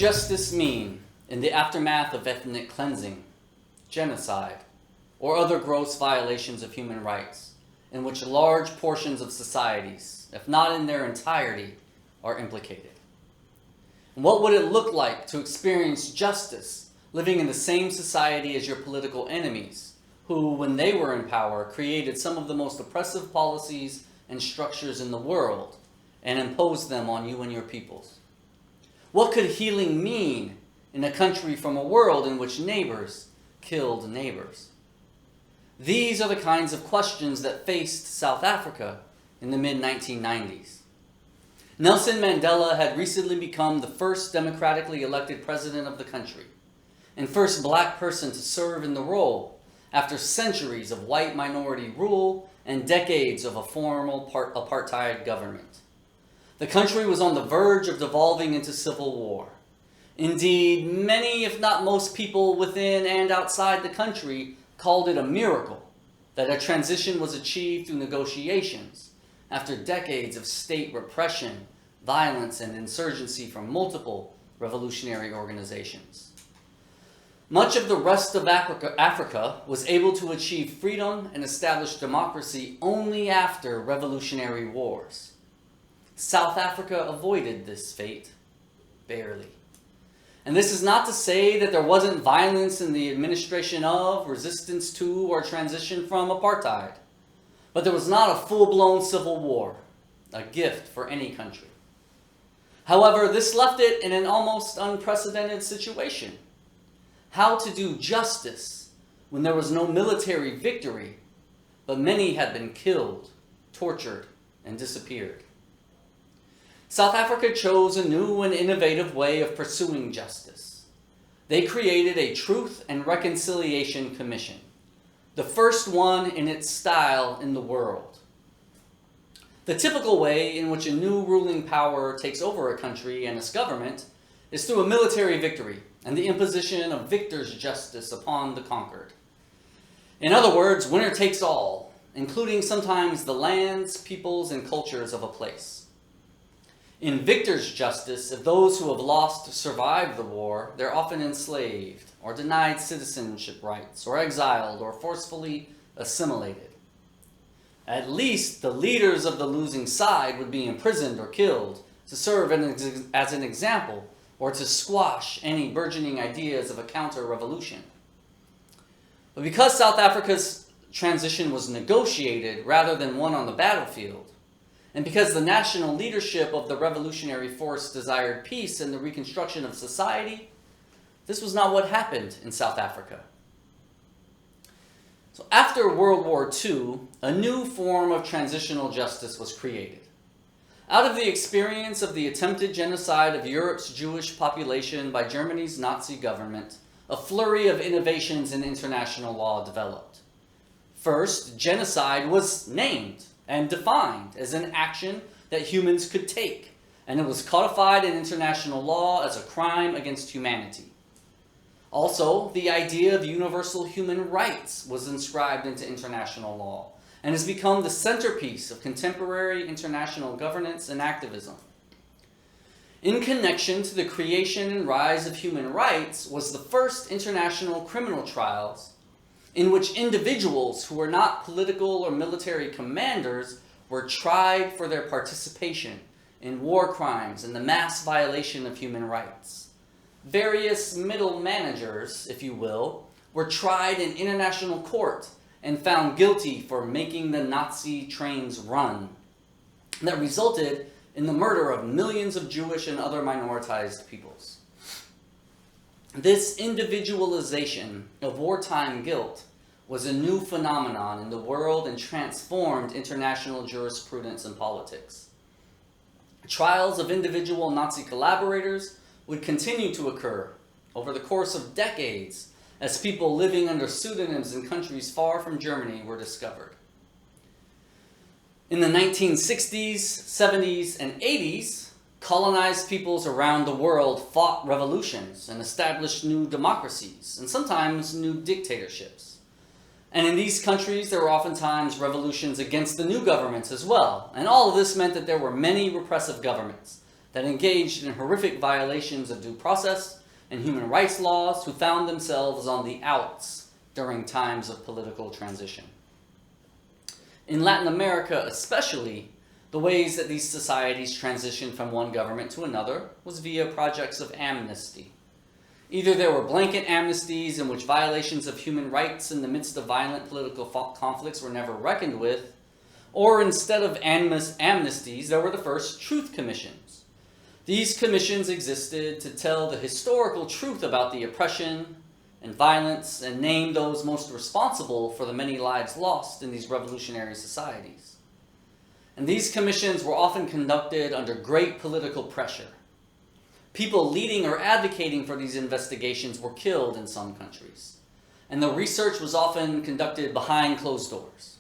justice mean in the aftermath of ethnic cleansing, genocide, or other gross violations of human rights, in which large portions of societies, if not in their entirety, are implicated? And what would it look like to experience justice living in the same society as your political enemies, who, when they were in power, created some of the most oppressive policies and structures in the world and imposed them on you and your peoples? What could healing mean in a country from a world in which neighbors killed neighbors? These are the kinds of questions that faced South Africa in the mid-1990s. Nelson Mandela had recently become the first democratically elected president of the country and first black person to serve in the role after centuries of white minority rule and decades of a formal apartheid government. The country was on the verge of devolving into civil war. Indeed, many, if not most people within and outside the country called it a miracle that a transition was achieved through negotiations after decades of state repression, violence, and insurgency from multiple revolutionary organizations. Much of the rest of Africa was able to achieve freedom and establish democracy only after revolutionary wars. South Africa avoided this fate, barely. And this is not to say that there wasn't violence in the administration of, resistance to, or transition from apartheid. But there was not a full-blown civil war, a gift for any country. However, this left it in an almost unprecedented situation. How to do justice when there was no military victory, but many had been killed, tortured, and disappeared. South Africa chose a new and innovative way of pursuing justice. They created a Truth and Reconciliation Commission, the first one in its style in the world. The typical way in which a new ruling power takes over a country and its government is through a military victory and the imposition of victor's justice upon the conquered. In other words, winner takes all, including sometimes the lands, peoples, and cultures of a place. In victor's justice, if those who have lost survive the war, they're often enslaved, or denied citizenship rights, or exiled, or forcefully assimilated. At least the leaders of the losing side would be imprisoned or killed to serve as an example, or to squash any burgeoning ideas of a counter-revolution. But because South Africa's transition was negotiated rather than won on the battlefield, and because the national leadership of the revolutionary force desired peace and the reconstruction of society, this was not what happened in South Africa. So after World War II, a new form of transitional justice was created. Out of the experience of the attempted genocide of Europe's Jewish population by Germany's Nazi government, a flurry of innovations in international law developed. First, genocide was named and defined as an action that humans could take, and it was codified in international law as a crime against humanity. Also, the idea of universal human rights was inscribed into international law and has become the centerpiece of contemporary international governance and activism. In connection to the creation and rise of human rights was the first international criminal trials in which individuals who were not political or military commanders were tried for their participation in war crimes and the mass violation of human rights. Various middle managers, if you will, were tried in international court and found guilty for making the Nazi trains run. That resulted in the murder of millions of Jewish and other minoritized peoples. This individualization of wartime guilt was a new phenomenon in the world and transformed international jurisprudence and politics. Trials of individual Nazi collaborators would continue to occur over the course of decades as people living under pseudonyms in countries far from Germany were discovered. In the 1960s, 70s, and 80s, colonized peoples around the world fought revolutions and established new democracies, and sometimes new dictatorships. And in these countries, there were oftentimes revolutions against the new governments as well. And all of this meant that there were many repressive governments that engaged in horrific violations of due process and human rights laws, who found themselves on the outs during times of political transition. In Latin America especially, the ways that these societies transitioned from one government to another was via projects of amnesty. Either there were blanket amnesties in which violations of human rights in the midst of violent political conflicts were never reckoned with, or instead of amnesties, there were the first truth commissions. These commissions existed to tell the historical truth about the oppression and violence and name those most responsible for the many lives lost in these revolutionary societies. And these commissions were often conducted under great political pressure. People leading or advocating for these investigations were killed in some countries, and the research was often conducted behind closed doors.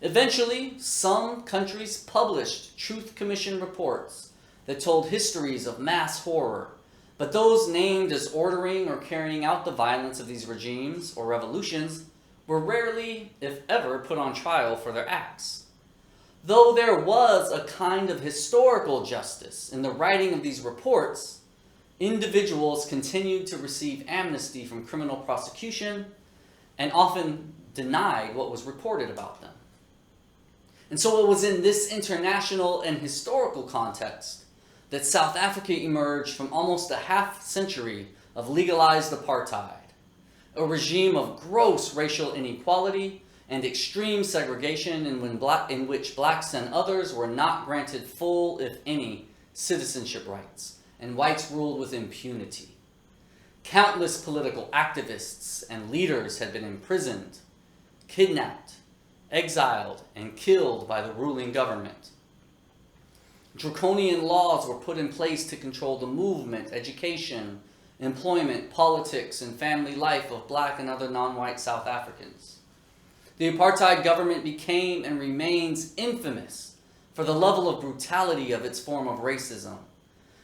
Eventually, some countries published Truth Commission reports that told histories of mass horror, but those named as ordering or carrying out the violence of these regimes or revolutions were rarely, if ever, put on trial for their acts. Though there was a kind of historical justice in the writing of these reports, individuals continued to receive amnesty from criminal prosecution and often denied what was reported about them. And so it was in this international and historical context that South Africa emerged from almost a half century of legalized apartheid, a regime of gross racial inequality and extreme segregation in which blacks and others were not granted full, if any, citizenship rights, and whites ruled with impunity. Countless political activists and leaders had been imprisoned, kidnapped, exiled, and killed by the ruling government. Draconian laws were put in place to control the movement, education, employment, politics, and family life of black and other non-white South Africans. The apartheid government became and remains infamous for the level of brutality of its form of racism,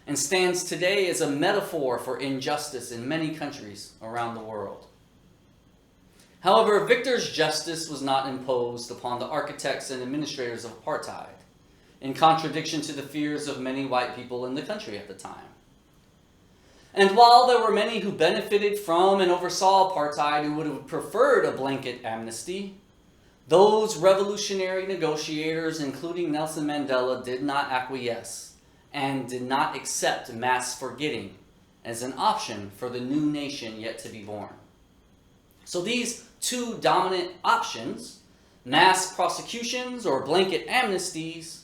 and stands today as a metaphor for injustice in many countries around the world. However, Victor's justice was not imposed upon the architects and administrators of apartheid, in contradiction to the fears of many white people in the country at the time. And while there were many who benefited from and oversaw apartheid who would have preferred a blanket amnesty, those revolutionary negotiators, including Nelson Mandela, did not acquiesce and did not accept mass forgetting as an option for the new nation yet to be born. So these two dominant options, mass prosecutions or blanket amnesties,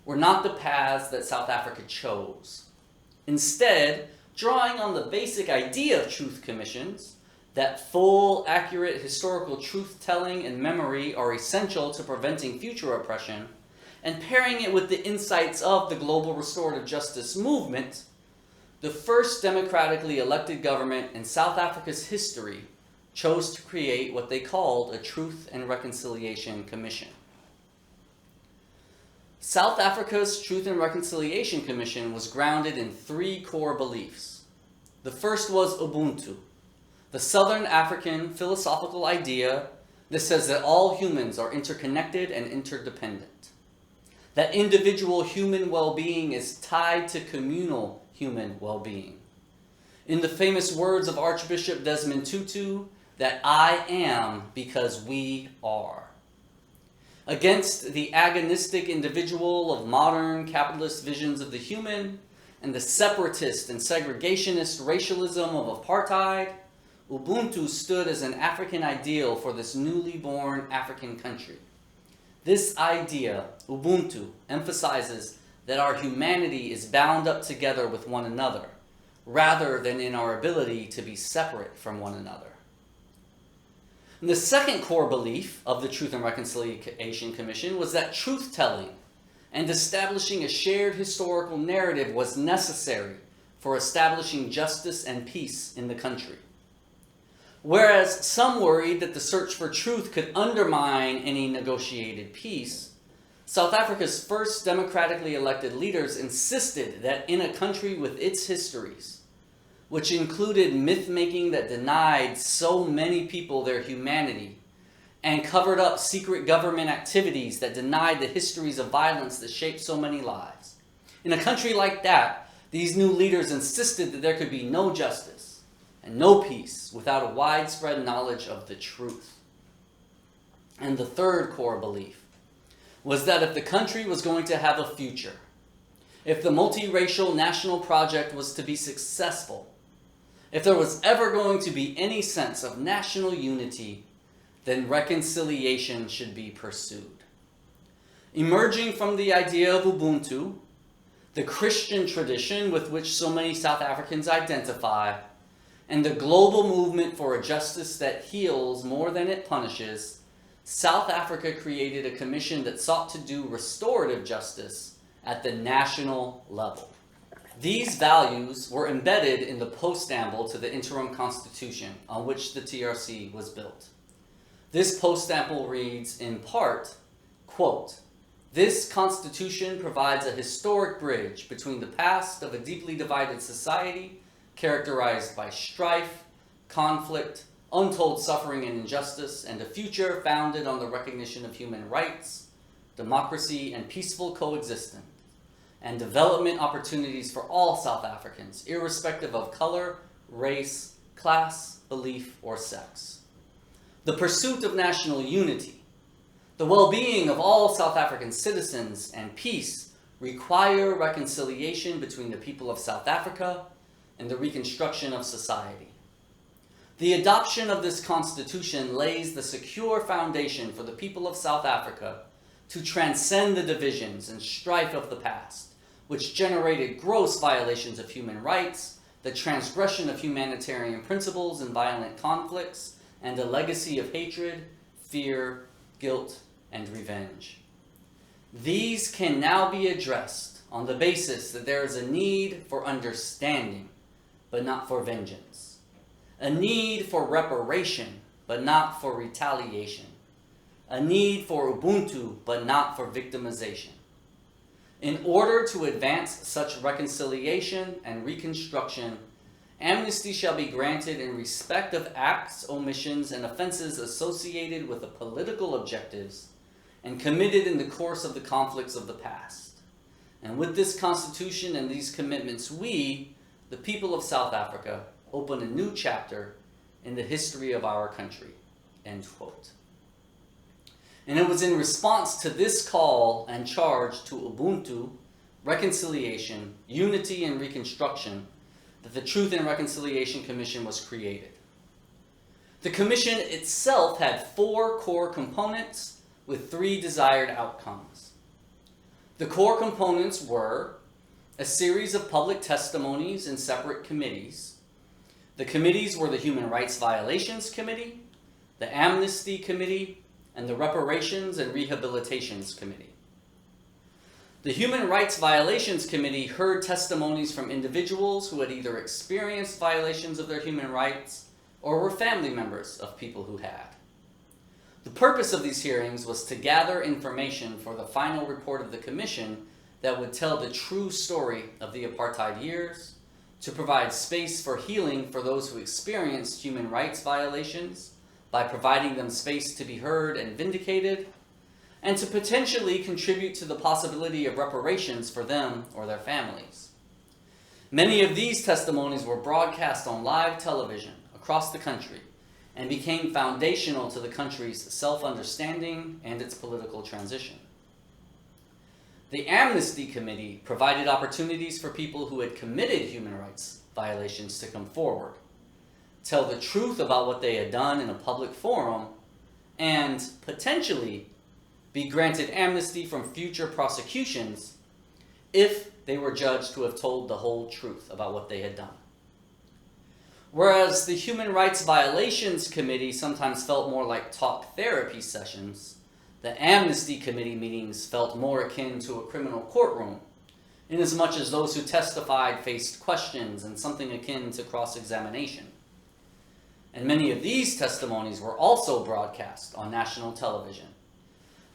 were not the paths that South Africa chose. Instead, drawing on the basic idea of truth commissions, that full, accurate historical truth-telling and memory are essential to preventing future oppression, and pairing it with the insights of the global restorative justice movement, the first democratically elected government in South Africa's history chose to create what they called a Truth and Reconciliation Commission. South Africa's Truth and Reconciliation Commission was grounded in three core beliefs. The first was ubuntu, the Southern African philosophical idea that says that all humans are interconnected and interdependent, that individual human well-being is tied to communal human well-being. In the famous words of Archbishop Desmond Tutu, that I am because we are. Against the agonistic individual of modern capitalist visions of the human and the separatist and segregationist racialism of apartheid, Ubuntu stood as an African ideal for this newly born African country. This idea, Ubuntu, emphasizes that our humanity is bound up together with one another, rather than in our ability to be separate from one another. And the second core belief of the Truth and Reconciliation Commission was that truth-telling and establishing a shared historical narrative was necessary for establishing justice and peace in the country. Whereas some worried that the search for truth could undermine any negotiated peace, South Africa's first democratically elected leaders insisted that in a country with its histories, which included myth-making that denied so many people their humanity, and covered up secret government activities that denied the histories of violence that shaped so many lives, In a country like that, these new leaders insisted that there could be no justice and no peace without a widespread knowledge of the truth. And the third core belief was that if the country was going to have a future, if the multiracial national project was to be successful, if there was ever going to be any sense of national unity, then reconciliation should be pursued. Emerging from the idea of ubuntu, the Christian tradition with which so many South Africans identify, and the global movement for a justice that heals more than it punishes, South Africa created a commission that sought to do restorative justice at the national level. These values were embedded in the Post-Amble to the Interim Constitution on which the TRC was built. This Post-Amble reads in part, quote, "This Constitution provides a historic bridge between the past of a deeply divided society characterized by strife, conflict, untold suffering and injustice, and a future founded on the recognition of human rights, democracy, and peaceful coexistence, and development opportunities for all South Africans, irrespective of color, race, class, belief, or sex. The pursuit of national unity, the well-being of all South African citizens, and peace require reconciliation between the people of South Africa and the reconstruction of society. The adoption of this constitution lays the secure foundation for the people of South Africa to transcend the divisions and strife of the past, which generated gross violations of human rights, the transgression of humanitarian principles in violent conflicts, and a legacy of hatred, fear, guilt, and revenge. These can now be addressed on the basis that there is a need for understanding, but not for vengeance. A need for reparation, but not for retaliation. A need for ubuntu, but not for victimization. In order to advance such reconciliation and reconstruction, amnesty shall be granted in respect of acts, omissions, and offenses associated with the political objectives and committed in the course of the conflicts of the past. And with this Constitution and these commitments, we, the people of South Africa, open a new chapter in the history of our country." End quote. And it was in response to this call and charge to ubuntu, reconciliation, unity, and reconstruction that the Truth and Reconciliation Commission was created. The commission itself had 4 core components with 3 desired outcomes. The core components were a series of public testimonies in separate committees. The committees were the Human Rights Violations Committee, the Amnesty Committee, and the Reparations and Rehabilitations Committee. The Human Rights Violations Committee heard testimonies from individuals who had either experienced violations of their human rights or were family members of people who had. The purpose of these hearings was to gather information for the final report of the Commission that would tell the true story of the apartheid years, to provide space for healing for those who experienced human rights violations by providing them space to be heard and vindicated, and to potentially contribute to the possibility of reparations for them or their families. Many of these testimonies were broadcast on live television across the country and became foundational to the country's self-understanding and its political transition. The Amnesty Committee provided opportunities for people who had committed human rights violations to come forward, tell the truth about what they had done in a public forum, and potentially be granted amnesty from future prosecutions if they were judged to have told the whole truth about what they had done. Whereas the Human Rights Violations Committee sometimes felt more like talk therapy sessions, the Amnesty Committee meetings felt more akin to a criminal courtroom, inasmuch as those who testified faced questions and something akin to cross-examination. And many of these testimonies were also broadcast on national television,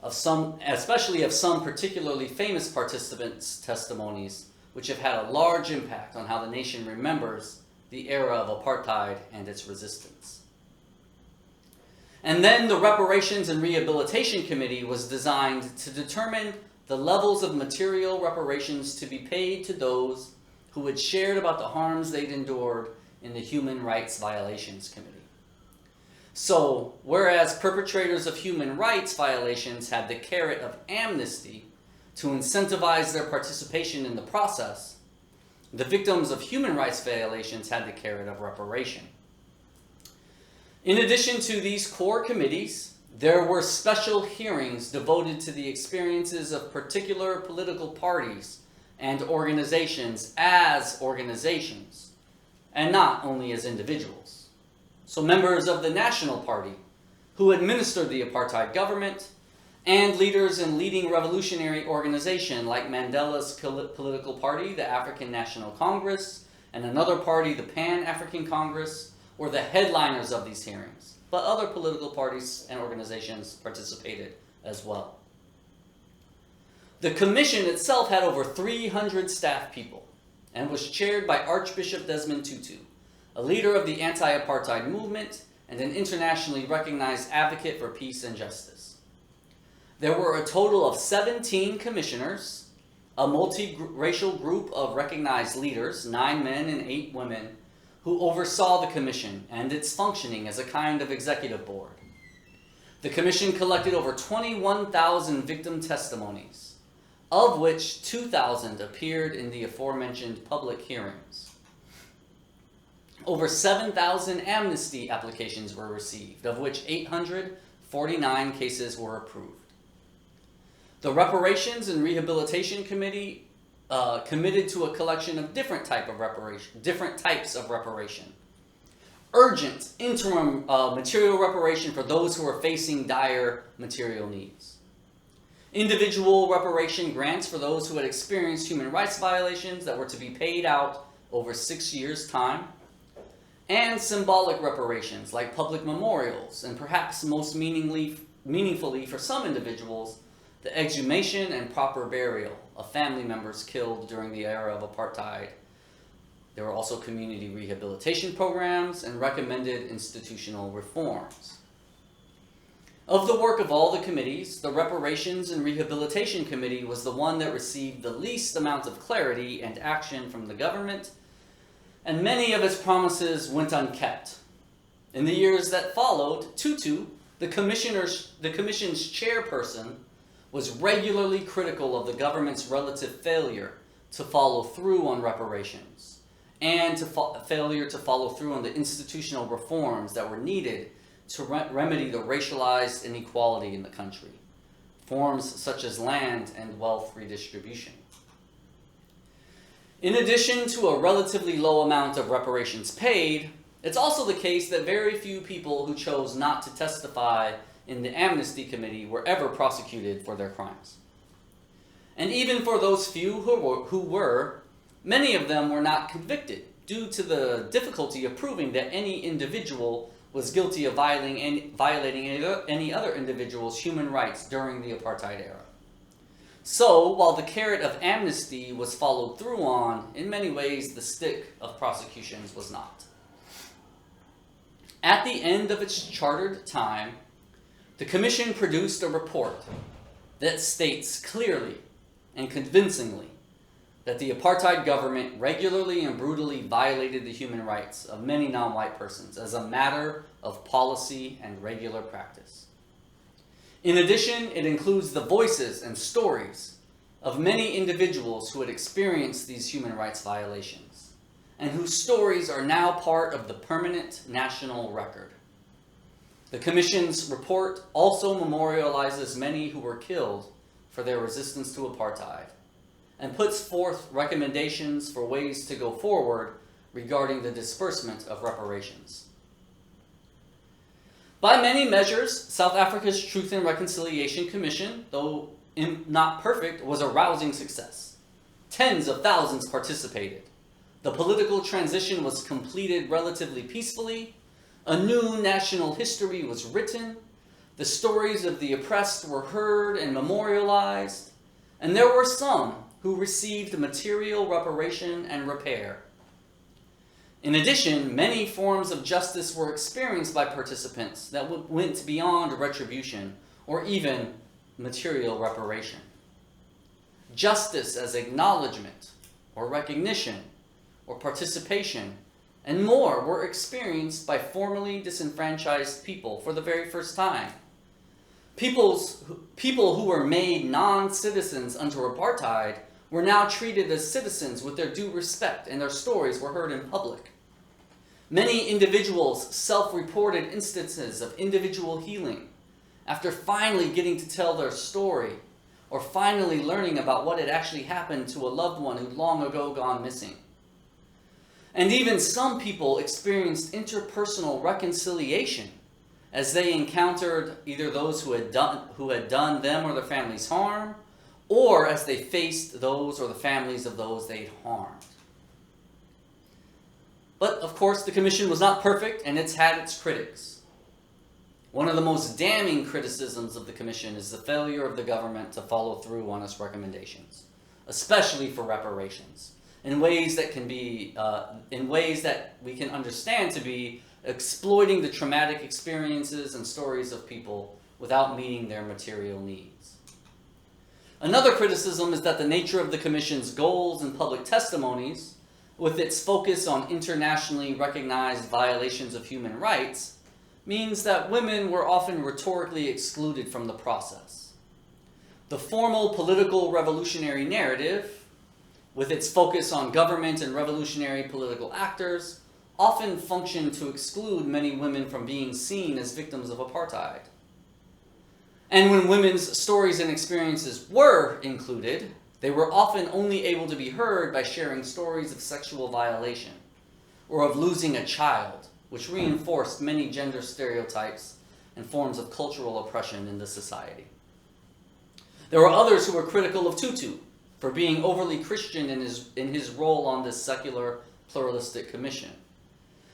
especially of some particularly famous participants' testimonies, which have had a large impact on how the nation remembers the era of apartheid and its resistance. And then the Reparations and Rehabilitation Committee was designed to determine the levels of material reparations to be paid to those who had shared about the harms they'd endured in the Human Rights Violations Committee. So, whereas perpetrators of human rights violations had the carrot of amnesty to incentivize their participation in the process, the victims of human rights violations had the carrot of reparation. In addition to these core committees, there were special hearings devoted to the experiences of particular political parties and organizations as organizations, and not only as individuals. So members of the National Party, who administered the apartheid government, and leaders in leading revolutionary organizations like Mandela's political party, the African National Congress, and another party, the Pan-African Congress, were the headliners of these hearings. But other political parties and organizations participated as well. The commission itself had over 300 staff people and was chaired by Archbishop Desmond Tutu, a leader of the anti-apartheid movement and an internationally recognized advocate for peace and justice. There were a total of 17 commissioners, a multiracial group of recognized leaders, 9 men and 8 women, who oversaw the commission and its functioning as a kind of executive board. The commission collected over 21,000 victim testimonies, of which 2,000 appeared in the aforementioned public hearings. Over 7,000 amnesty applications were received, of which 849 cases were approved. The Reparations and Rehabilitation Committee committed to a collection of different types of reparation. Urgent interim material reparation for those who are facing dire material needs. Individual reparation grants for those who had experienced human rights violations that were to be paid out over 6 years' time. And symbolic reparations like public memorials, and perhaps most meaningfully for some individuals, the exhumation and proper burial of family members killed during the era of apartheid. There were also community rehabilitation programs and recommended institutional reforms. Of the work of all the committees, the Reparations and Rehabilitation Committee was the one that received the least amount of clarity and action from the government, and many of its promises went unkept. In the years that followed, Tutu, the commission's chairperson, was regularly critical of the government's relative failure to follow through on reparations and failure to follow through on the institutional reforms that were needed to remedy the racialized inequality in the country, forms such as land and wealth redistribution. In addition to a relatively low amount of reparations paid, it's also the case that very few people who chose not to testify in the Amnesty Committee were ever prosecuted for their crimes. And even for those few who were, many of them were not convicted due to the difficulty of proving that any individual was guilty of violating any other individual's human rights during the apartheid era. So, while the carrot of amnesty was followed through on, in many ways the stick of prosecutions was not. At the end of its chartered time, the Commission produced a report that states clearly and convincingly that the apartheid government regularly and brutally violated the human rights of many non-white persons as a matter of policy and regular practice. In addition, it includes the voices and stories of many individuals who had experienced these human rights violations, and whose stories are now part of the permanent national record. The Commission's report also memorializes many who were killed for their resistance to apartheid, and puts forth recommendations for ways to go forward regarding the disbursement of reparations. By many measures, South Africa's Truth and Reconciliation Commission, though not perfect, was a rousing success. Tens of thousands participated. The political transition was completed relatively peacefully. A new national history was written. The stories of the oppressed were heard and memorialized. And there were some who received material reparation and repair. In addition, many forms of justice were experienced by participants that went beyond retribution or even material reparation. justice as acknowledgement or recognition or participation, and more were experienced by formerly disenfranchised people for the very first time. People who were made non-citizens under apartheid were now treated as citizens with their due respect, and their stories were heard in public. Many individuals self-reported instances of individual healing after finally getting to tell their story or finally learning about what had actually happened to a loved one who'd long ago gone missing. And even some people experienced interpersonal reconciliation as they encountered either those who had done them or their families harm, or as they faced those or the families of those they'd harmed. But of course, the Commission was not perfect, and it's had its critics. One of the most damning criticisms of the Commission is the failure of the government to follow through on its recommendations, especially for reparations, in ways that we can understand to be exploiting the traumatic experiences and stories of people without meeting their material needs. Another criticism is that the nature of the Commission's goals and public testimonies, with its focus on internationally recognized violations of human rights, means that women were often rhetorically excluded from the process. The formal political revolutionary narrative, with its focus on government and revolutionary political actors, often functioned to exclude many women from being seen as victims of apartheid. And when women's stories and experiences were included, they were often only able to be heard by sharing stories of sexual violation or of losing a child, which reinforced many gender stereotypes and forms of cultural oppression in the society. There were others who were critical of Tutu for being overly Christian in his role on this secular, pluralistic commission.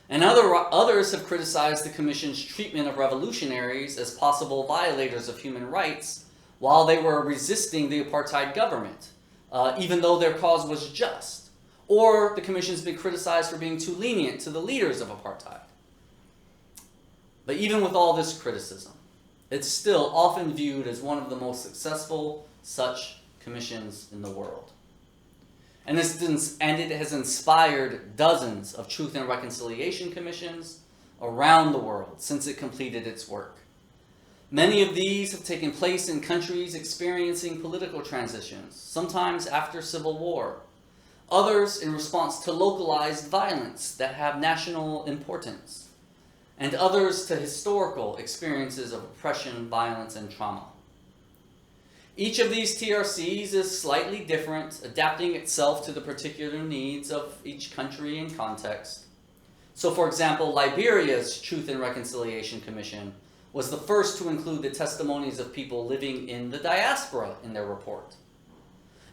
And others have criticized the Commission's treatment of revolutionaries as possible violators of human rights while they were resisting the apartheid government, even though their cause was just. Or the Commission's been criticized for being too lenient to the leaders of apartheid. But even with all this criticism, it's still often viewed as one of the most successful such commissions in the world. And it has inspired dozens of truth and reconciliation commissions around the world since it completed its work. Many of these have taken place in countries experiencing political transitions, sometimes after civil war. Others in response to localized violence that have national importance. And others to historical experiences of oppression, violence, and trauma. Each of these TRCs is slightly different, adapting itself to the particular needs of each country and context. So, for example, Liberia's Truth and Reconciliation Commission was the first to include the testimonies of people living in the diaspora in their report.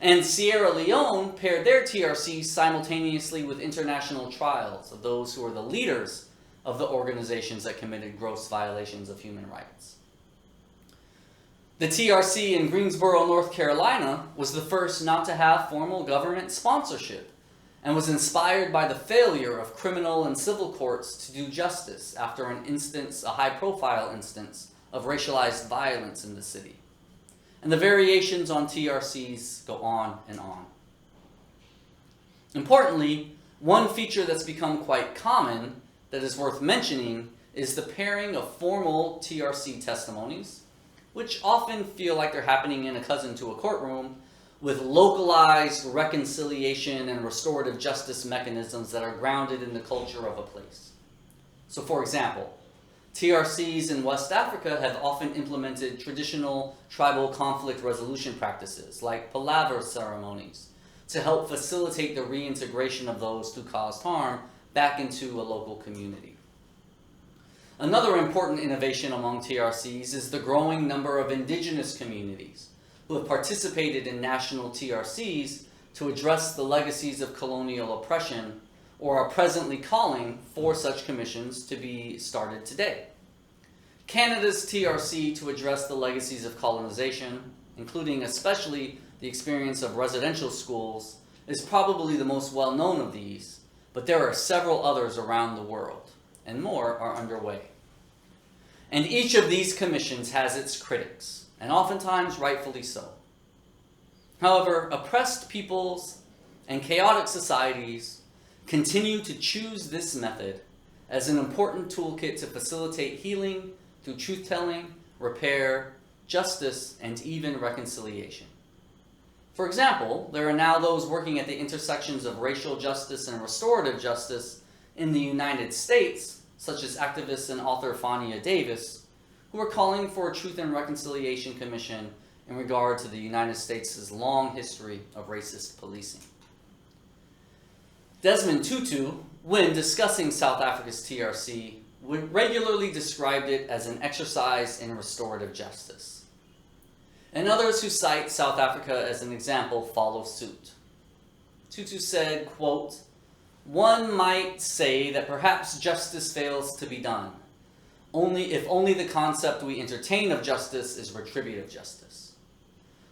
And Sierra Leone paired their TRCs simultaneously with international trials of those who were the leaders of the organizations that committed gross violations of human rights. The TRC in Greensboro, North Carolina, was the first not to have formal government sponsorship and was inspired by the failure of criminal and civil courts to do justice after a high-profile instance of racialized violence in the city. And the variations on TRCs go on and on. Importantly, one feature that's become quite common that is worth mentioning is the pairing of formal TRC testimonies, which often feel like they're happening in a cousin to a courtroom, with localized reconciliation and restorative justice mechanisms that are grounded in the culture of a place. So, for example, TRCs in West Africa have often implemented traditional tribal conflict resolution practices, like palaver ceremonies, to help facilitate the reintegration of those who caused harm back into a local community. Another important innovation among TRCs is the growing number of indigenous communities who have participated in national TRCs to address the legacies of colonial oppression, or are presently calling for such commissions to be started today. Canada's TRC to address the legacies of colonization, including especially the experience of residential schools, is probably the most well-known of these, but there are several others around the world, and more are underway. And each of these commissions has its critics, and oftentimes rightfully so. However, oppressed peoples and chaotic societies continue to choose this method as an important toolkit to facilitate healing through truth-telling, repair, justice, and even reconciliation. For example, there are now those working at the intersections of racial justice and restorative justice in the United States, such as activist and author Fania Davis, who are calling for a Truth and Reconciliation Commission in regard to the United States' long history of racist policing. Desmond Tutu, when discussing South Africa's TRC, regularly described it as an exercise in restorative justice. And others who cite South Africa as an example follow suit. Tutu said, quote, "One might say that perhaps justice fails to be done, if only the concept we entertain of justice is retributive justice,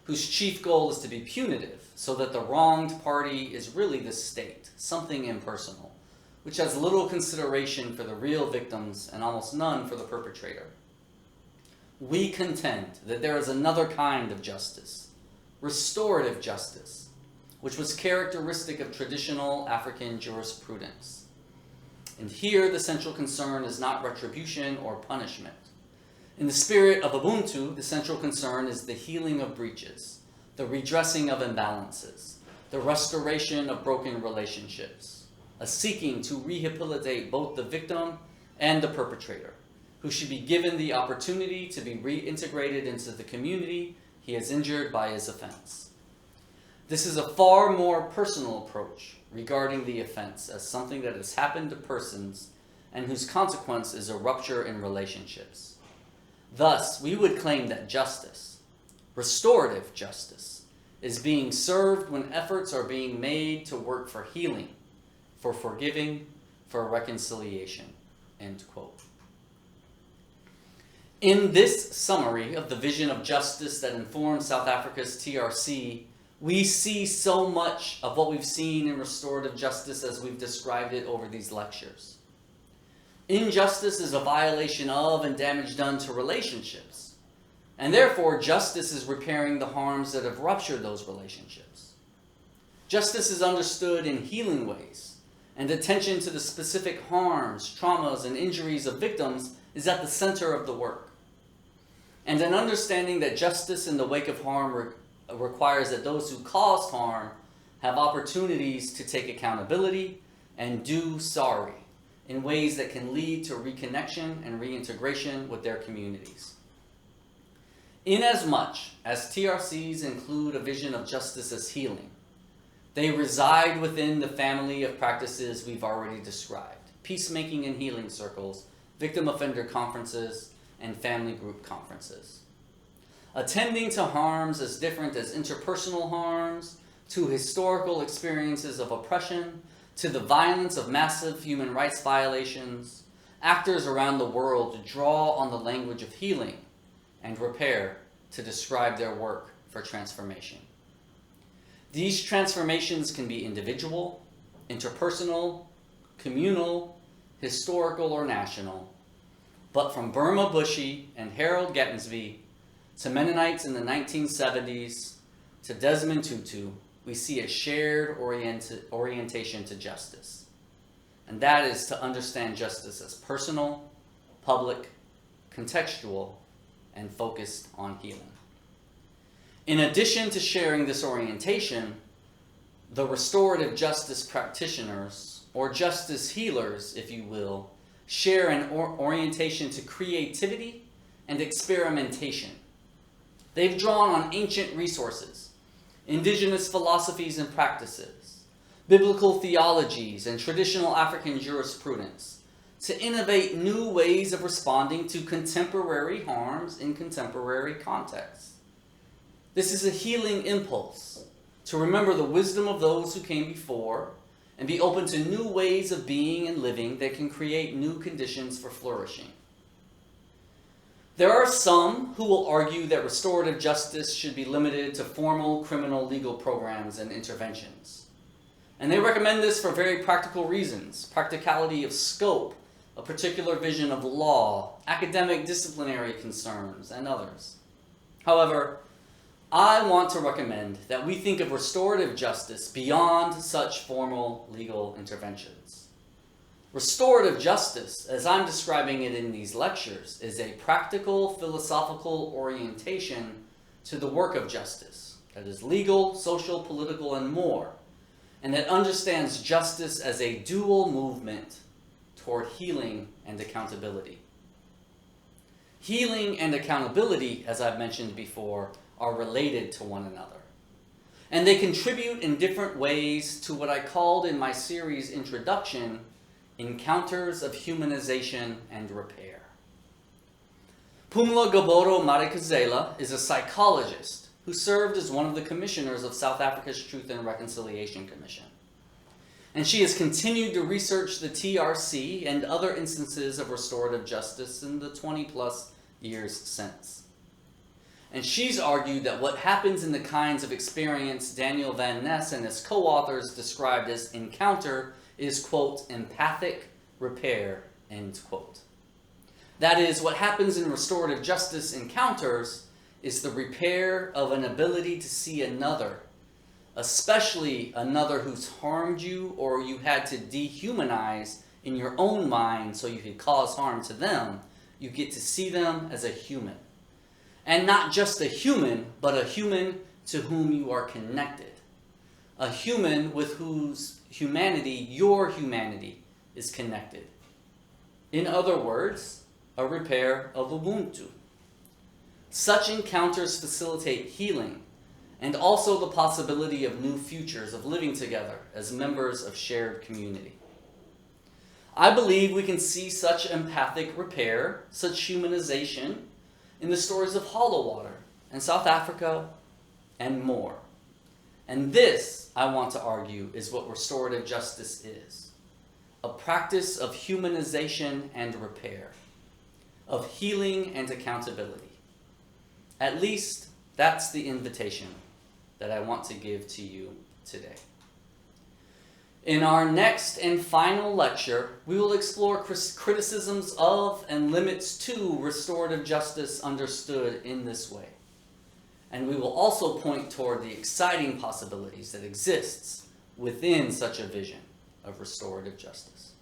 whose chief goal is to be punitive, so that the wronged party is really the state, something impersonal, which has little consideration for the real victims and almost none for the perpetrator. We contend that there is another kind of justice, restorative justice, which was characteristic of traditional African jurisprudence. And here the central concern is not retribution or punishment. In the spirit of Ubuntu, the central concern is the healing of breaches, the redressing of imbalances, the restoration of broken relationships, a seeking to rehabilitate both the victim and the perpetrator, who should be given the opportunity to be reintegrated into the community he has injured by his offense. This is a far more personal approach regarding the offense as something that has happened to persons and whose consequence is a rupture in relationships. Thus, we would claim that justice, restorative justice, is being served when efforts are being made to work for healing, for forgiving, for reconciliation." End quote. In this summary of the vision of justice that informs South Africa's TRC, we see so much of what we've seen in restorative justice as we've described it over these lectures. Injustice is a violation of and damage done to relationships, and therefore justice is repairing the harms that have ruptured those relationships. Justice is understood in healing ways, and attention to the specific harms, traumas, and injuries of victims is at the center of the work. And an understanding that justice in the wake of harm requires that those who caused harm have opportunities to take accountability and do sorry in ways that can lead to reconnection and reintegration with their communities. Inasmuch as TRCs include a vision of justice as healing, they reside within the family of practices we've already described: peacemaking and healing circles, victim offender conferences, and family group conferences. Attending to harms as different as interpersonal harms, to historical experiences of oppression, to the violence of massive human rights violations, actors around the world draw on the language of healing and repair to describe their work for transformation. These transformations can be individual, interpersonal, communal, historical, or national. But from Burma Bushy and Harold Gattensby to Mennonites in the 1970s to Desmond Tutu, we see a shared orientation to justice. And that is to understand justice as personal, public, contextual, and focused on healing. In addition to sharing this orientation, the restorative justice practitioners, or justice healers, if you will, share an orientation to creativity and experimentation. They've drawn on ancient resources, indigenous philosophies and practices, biblical theologies, and traditional African jurisprudence to innovate new ways of responding to contemporary harms in contemporary contexts. This is a healing impulse to remember the wisdom of those who came before and be open to new ways of being and living that can create new conditions for flourishing. There are some who will argue that restorative justice should be limited to formal criminal legal programs and interventions. And they recommend this for very practical reasons: practicality of scope, a particular vision of law, academic disciplinary concerns, and others. However, I want to recommend that we think of restorative justice beyond such formal legal interventions. Restorative justice, as I'm describing it in these lectures, is a practical philosophical orientation to the work of justice that is legal, social, political, and more, and that understands justice as a dual movement toward healing and accountability. Healing and accountability, as I've mentioned before, are related to one another. And they contribute in different ways to what I called in my series introduction, encounters of humanization and repair. Pumla Gaboro Marikizela is a psychologist who served as one of the commissioners of South Africa's Truth and Reconciliation Commission. And she has continued to research the TRC and other instances of restorative justice in the 20-plus years since. And she's argued that what happens in the kinds of experience Daniel Van Ness and his co-authors described as encounter is, quote, empathic repair, end quote. That is, what happens in restorative justice encounters is the repair of an ability to see another, especially another who's harmed you or you had to dehumanize in your own mind so you could cause harm to them. You get to see them as a human. And not just a human, but a human to whom you are connected. A human with whose humanity, your humanity, is connected. In other words, a repair of ubuntu. Such encounters facilitate healing and also the possibility of new futures of living together as members of shared community. I believe we can see such empathic repair, such humanization, in the stories of Hollow Water and South Africa and more. And this, I want to argue, is what restorative justice is. A practice of humanization and repair, of healing and accountability. At least, that's the invitation that I want to give to you today. In our next and final lecture, we will explore criticisms of and limits to restorative justice understood in this way. And we will also point toward the exciting possibilities that exists within such a vision of restorative justice.